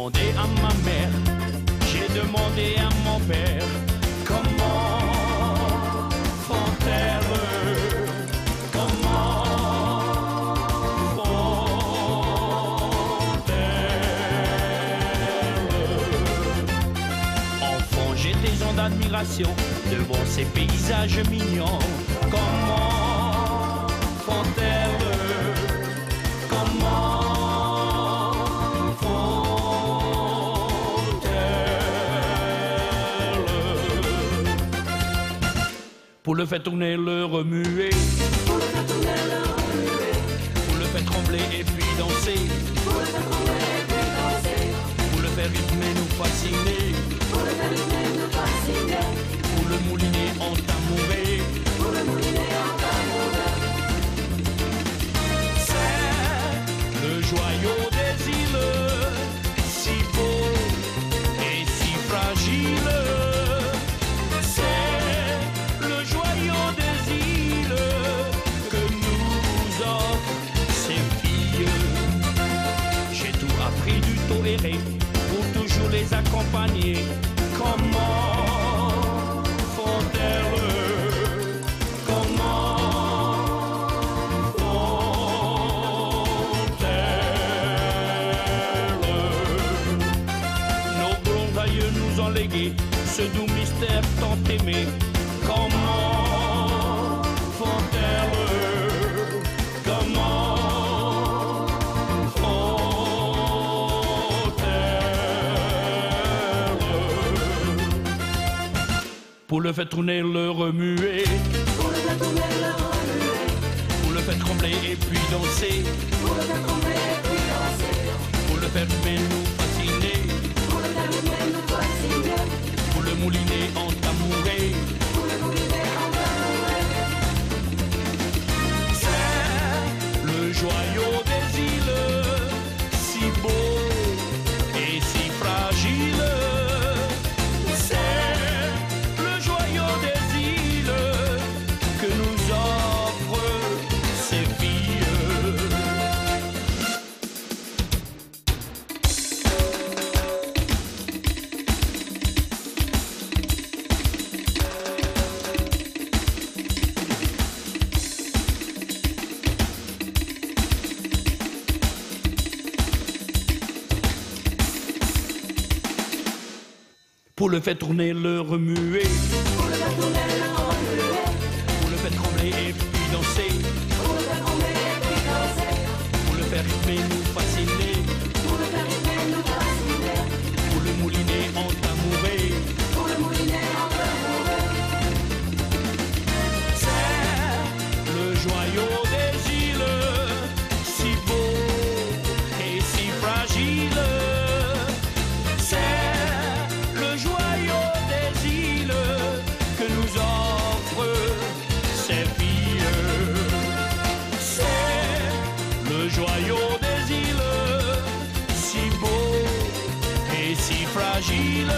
demandé à ma mère, j'ai demandé à mon père, comment font-elles, comment font-elles. Enfant, j'étais en admiration devant ces paysages mignons. Comment font-elles, comment pour le faire tourner, le remuer, pour le faire tourner, le remuer, pour le faire trembler et puis danser, pour le faire trembler et puis danser, pour le faire rythmer, nous fasciner, pour le faire rythmer, nous fasciner, pour le mouliner en tamouret, pour le mouliner en tamouret. C'est le joyau des îles, si beau et si fragile. Pour toujours les accompagner. Comment font-elles, comment font-elles. Nos grands aïeux nous ont légué ce doux mystère tant aimé. Comment font-elles, comment pour le faire tourner, le remuer, pour le faire tourner, le remuer, pour le faire trembler et puis danser, pour le faire trembler et puis danser, pour le faire rythmer, nous fasciner, pour le faire rythmer, nous fasciner, pour le mouliner en tamouret, pour le mouliner en tamouret. C'est le joyau des îles, si beau et si fragile. Pour le faire tourner, le remuer, pour le faire tourner, le remuer, pour le faire trembler et puis danser, pour le faire trembler et puis danser, pour le faire rythmer, nous fasciner, pour le faire rythmer, nous fasciner, pour le mouliner en tamouret, pour le mouliner en tamouret. C'est le joyau des îles, si beau et si fragile. Que nous offrent ces filles. C'est le joyau des îles, si beau et si fragile.